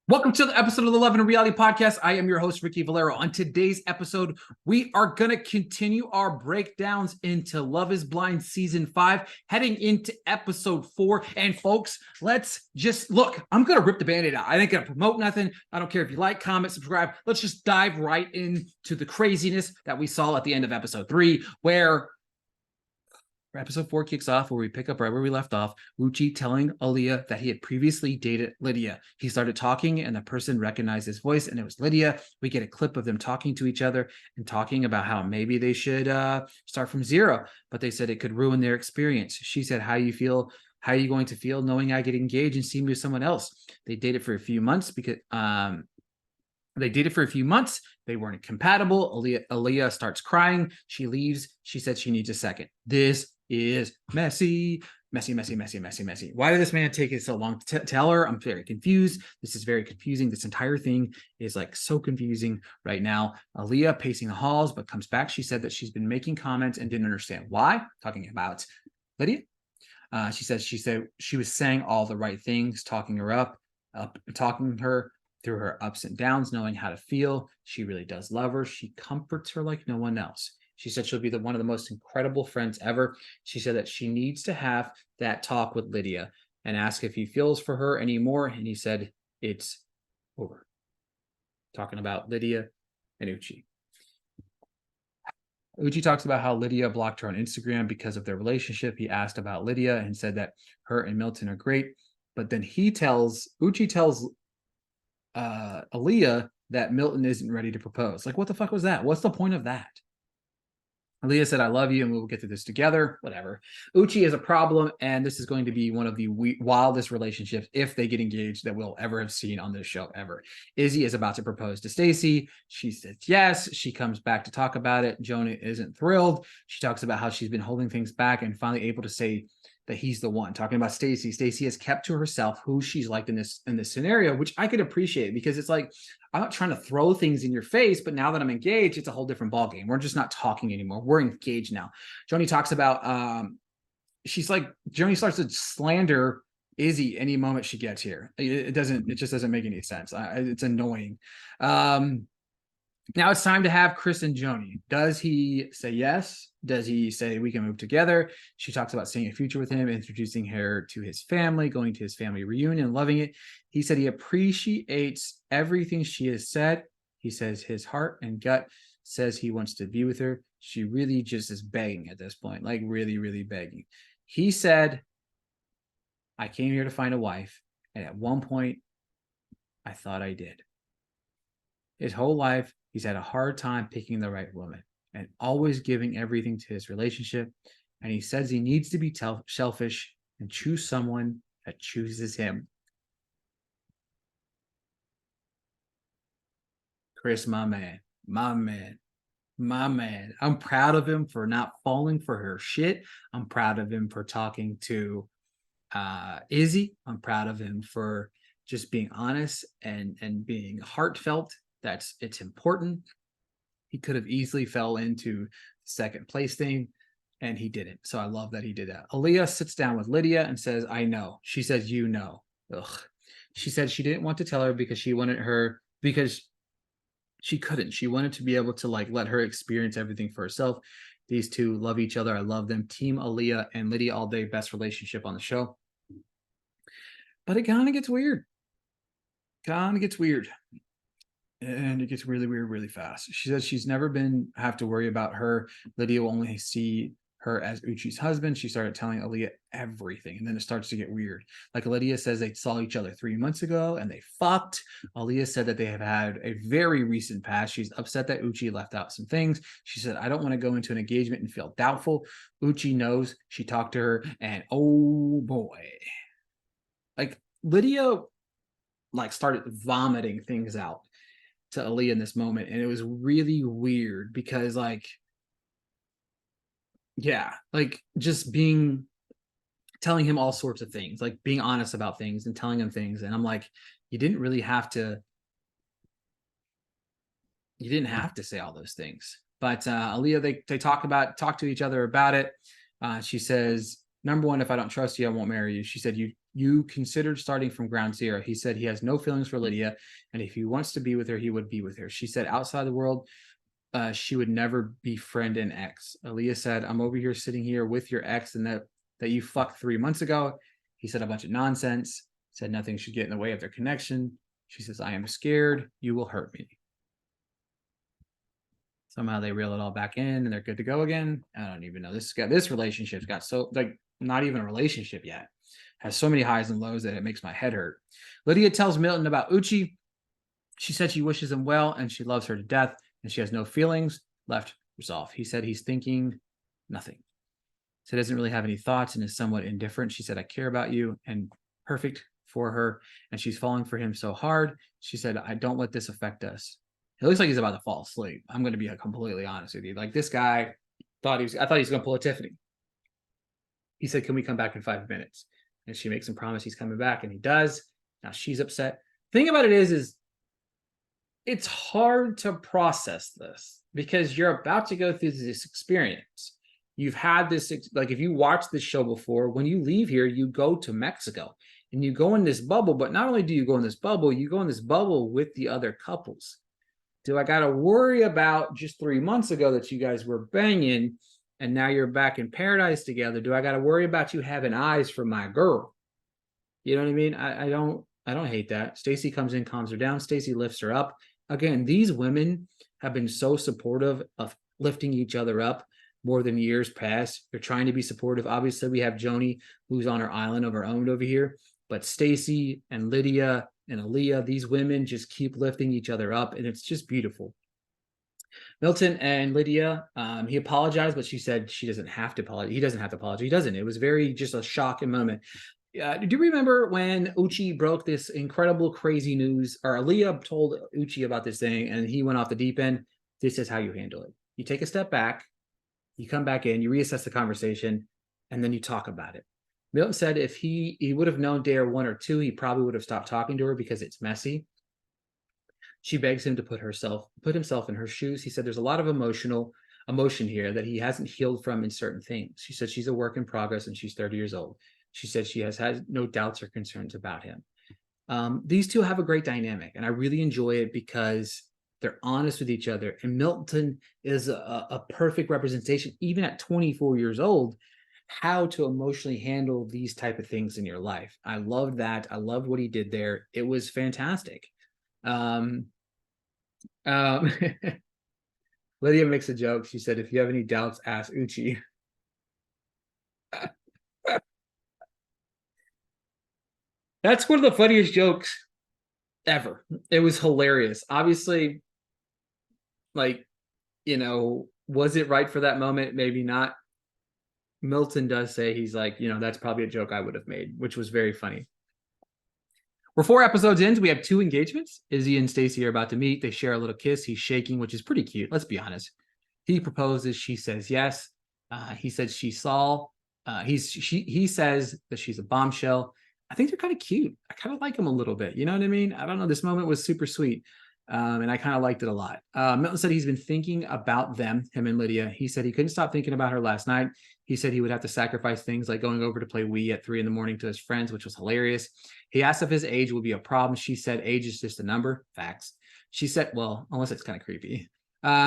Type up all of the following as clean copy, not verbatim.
Welcome to the episode of the Love and Reality Podcast. I am your host, Ricky Valero. On today's episode, we are going to continue our breakdowns into Love is Blind Season 5, heading into Episode 4. And folks, let's just look. I'm going to rip the Band-Aid out. I ain't going to promote nothing. I don't care if you like, comment, subscribe. Let's just dive right into the craziness that we saw at the end of Episode 3, where Episode 4 kicks off where we pick up right where we left off. Uchi telling Aaliyah that he had previously dated Lydia. He started talking and the person recognized his voice and it was Lydia. We get a clip of them talking to each other and talking about how maybe they should start from zero, but they said it could ruin their experience. She said, how you feel? How are you going to feel knowing I get engaged and see me with someone else? They dated for a few months because They weren't compatible. Aaliyah starts crying. She leaves. She said she needs a second. This is messy. Why did this man take it so long to tell her? I'm very confused. This is very confusing. This entire thing is like so confusing right now. Aaliyah pacing the halls, but comes back. She said that she's been making comments and didn't understand why. Talking about Lydia. She said she was saying all the right things, talking her through her ups and downs, knowing how to feel. She really does love her. She comforts her like no one else. She said she'll be one of the most incredible friends ever. She said that she needs to have that talk with Lydia and ask if he feels for her anymore. And he said, it's over. Talking about Lydia and Uchi. Uchi talks about how Lydia blocked her on Instagram because of their relationship. He asked about Lydia and said that her and Milton are great. But then Uchi tells Aaliyah that Milton isn't ready to propose. Like, what the fuck was that? What's the point of that? Aaliyah said, I love you and we'll get through this together. Whatever. Uchi is a problem, and this is going to be one of the wildest relationships, if they get engaged, that we'll ever have seen on this show ever. Izzy is about to propose to Stacy. She says yes. She comes back to talk about it. Jonah isn't thrilled. She talks about how she's been holding things back and finally able to say that he's the one. Talking about Stacy. Stacy has kept to herself who she's liked in this scenario, which I could appreciate, because it's like, I'm not trying to throw things in your face, but now that I'm engaged, it's a whole different ballgame. We're just not talking anymore. We're engaged now. Joni talks about Joni starts to slander Izzy any moment she gets here. It just doesn't make any sense. It's annoying. Now it's time to have Chris and Joni. Does he say yes? Does he say we can move together? She talks about seeing a future with him, introducing her to his family, going to his family reunion, loving it. He said he appreciates everything she has said. He says his heart and gut says he wants to be with her. She really just is begging at this point, like really, really begging. He said, I came here to find a wife, and at one point, I thought I did. His whole life, he's had a hard time picking the right woman and always giving everything to his relationship. And he says he needs to be selfish and choose someone that chooses him. Chris, my man. I'm proud of him for not falling for her shit. I'm proud of him for talking to Izzy. I'm proud of him for just being honest and being heartfelt. It's important. He could have easily fell into the second place thing, and he didn't. So I love that he did that. Aaliyah sits down with Lydia and says, I know. She says, you know. Ugh. She said she didn't want to tell her because she couldn't. She wanted to be able to let her experience everything for herself. These two love each other. I love them. Team Aaliyah and Lydia all day. Best relationship on the show. But it kind of gets weird. And it gets really weird really fast. She says she's never have to worry about her. Lydia will only see her as Uchi's husband. She started telling Aaliyah everything, and then it starts to get weird. Like Lydia says they saw each other 3 months ago and they fucked. Aaliyah said that they have had a very recent past. She's upset that Uchi left out some things. She said, I don't want to go into an engagement and feel doubtful. Uchi knows. She talked to her, and oh boy. Like Lydia started vomiting things out to Aaliyah in this moment, and it was really weird because just telling him all sorts of things, like being honest about things and telling him things, and I'm like, you didn't have to say all those things. But Aaliyah, they talk to each other about it. She says, number one, if I don't trust you, I won't marry you. She said, you considered starting from ground zero. He said he has no feelings for Lydia, and if he wants to be with her, he would be with her. She said outside the world, she would never befriend an ex. Aaliyah said, I'm over here sitting here with your ex and that you fucked 3 months ago. He said a bunch of nonsense, said nothing should get in the way of their connection. She says, I am scared you will hurt me. Somehow they reel it all back in and they're good to go again. I don't even know. This relationship's got so, like, not even a relationship yet. Has so many highs and lows that it makes my head hurt. Lydia tells Milton about Uchi. She said she wishes him well and she loves her to death and she has no feelings left resolve. He said he's thinking nothing. So doesn't really have any thoughts and is somewhat indifferent. She said, I care about you, and perfect for her. And she's falling for him so hard. She said, I don't let this affect us. It looks like he's about to fall asleep. I'm going to be completely honest with you. Like, this guy I thought he was going to pull a Tiffany. He said, can we come back in 5 minutes? And she makes him promise he's coming back, and he does. Now she's upset. Thing about it is it's hard to process this because you're about to go through this experience. You've had this, like, if you watch this show before, when you leave here, you go to Mexico and you go in this bubble. But not only do you go in this bubble, you go in this bubble with the other couples. Do I got to worry about just 3 months ago that you guys were banging and now you're back in paradise together? Do I got to worry about you having eyes for my girl? You know what I mean? I don't hate that. Stacy comes in, calms her down. Stacy lifts her up. Again, these women have been so supportive of lifting each other up more than years past. They're trying to be supportive. Obviously, we have Joni, who's on her island of her own over here. But Stacy and Lydia and Aaliyah, these women just keep lifting each other up, and it's just beautiful. Milton and Lydia, he apologized, but she said she doesn't have to apologize. He doesn't have to apologize. He doesn't. It was very just a shocking moment. Do you remember when Uchi broke this incredible, crazy news, or Aaliyah told Uchi about this thing and he went off the deep end? This is how you handle it. You take a step back, you come back in, you reassess the conversation, and then you talk about it. Milton said if he would have known day 1 or 2, he probably would have stopped talking to her because it's messy. She begs him to put himself in her shoes. He said there's a lot of emotion here that he hasn't healed from in certain things. She said she's a work in progress and she's 30 years old. She said she has had no doubts or concerns about him. These two have a great dynamic, and I really enjoy it because they're honest with each other. And Milton is a perfect representation, even at 24 years old, how to emotionally handle these type of things in your life. I loved that. I loved what he did there. It was fantastic. Lydia makes a joke. She said, if you have any doubts, ask Uchi. That's one of the funniest jokes ever. It was hilarious. Obviously, like, was it right for that moment? Maybe not. Milton does say he's like, that's probably a joke I would have made, which was very funny. We're 4 episodes in. We have 2 engagements. Izzy and Stacy are about to meet. They share a little kiss. He's shaking, which is pretty cute. Let's be honest. He proposes. She says yes. He said she saw. He says that she's a bombshell. I think they're kind of cute. I kind of like him a little bit. You know what I mean? I don't know. This moment was super sweet. And I kind of liked it a lot. Milton said he's been thinking about them, him and Lydia. He said he couldn't stop thinking about her last night. He said he would have to sacrifice things like going over to play Wii at 3 a.m. to his friends, which was hilarious. He asked if his age would be a problem. She said age is just a number. Facts. She said, well, unless it's kind of creepy.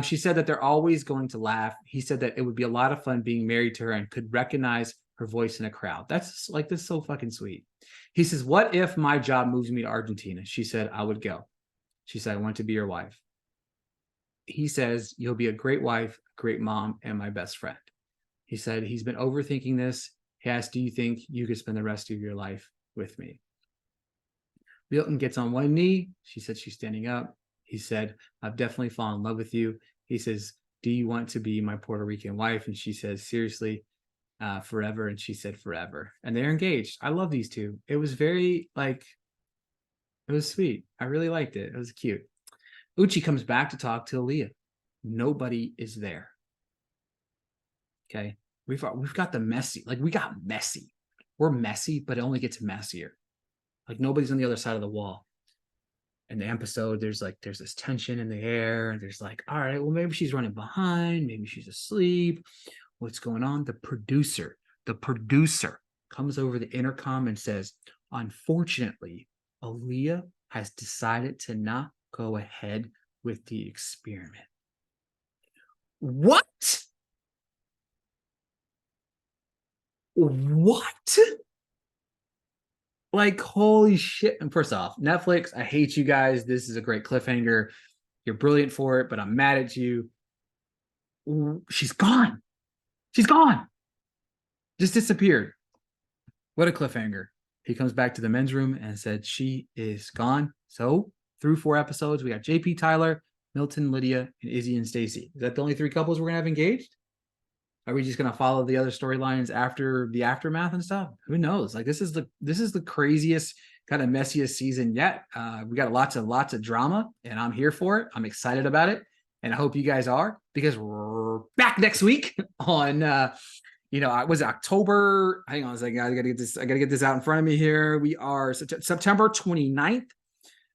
She said that they're always going to laugh. He said that it would be a lot of fun being married to her and could recognize her voice in a crowd. That's so fucking sweet. He says, what if my job moves me to Argentina? She said, I would go. She said, I want to be your wife. He says, you'll be a great wife, a great mom, and my best friend. He said, he's been overthinking this. He asked, do you think you could spend the rest of your life with me? Milton gets on one knee. She said she's standing up. He said, I've definitely fallen in love with you. He says, do you want to be my Puerto Rican wife? And she says, seriously, forever. And she said, forever. And they're engaged. I love these two. It was very, it was sweet. I really liked it. It was cute. Uchi comes back to talk to Aaliyah. Nobody is there. Okay. We've got the messy. We got messy. We're messy, but it only gets messier. Nobody's on the other side of the wall. In the episode, there's this tension in the air. There's all right, well, maybe she's running behind. Maybe she's asleep. What's going on? The producer comes over the intercom and says, unfortunately, Aaliyah has decided to not go ahead with the experiment. What? What? Like, holy shit. And first off, Netflix, I hate you guys. This is a great cliffhanger. You're brilliant for it, but I'm mad at you. She's gone. She's gone. Just disappeared. What a cliffhanger. He comes back to the men's room and said she is gone. So through 4 episodes, we got JP, Tyler, Milton, Lydia, and Izzy and Stacy. Is that the only 3 couples we're gonna have engaged? Are we just gonna follow the other storylines after the aftermath and stuff? Who knows? Like, this is the craziest, kind of messiest season yet. We got lots of drama, and I'm here for it. I'm excited about it, and I hope you guys are, because we're back next week on was October. Hang on a second, I gotta get this out in front of me here. We are September 29th.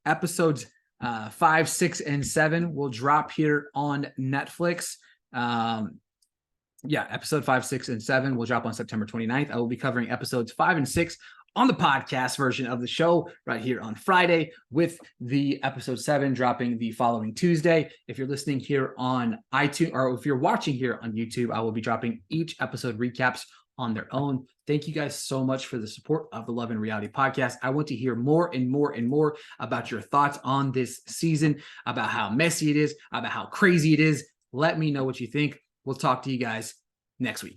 Episodes 5, 6, and 7 will drop here on Netflix. Episode 5, 6, and 7 will drop on September 29th. I will be covering episodes 5 and 6 on the podcast version of the show right here on Friday, with the episode 7 dropping the following Tuesday. If you're listening here on iTunes, or if you're watching here on YouTube, I will be dropping each episode recaps on their own. Thank you guys so much for the support of the Love and Reality podcast. I want to hear more and more and more about your thoughts on this season, about how messy it is, about how crazy it is. Let me know what you think. We'll talk to you guys next week.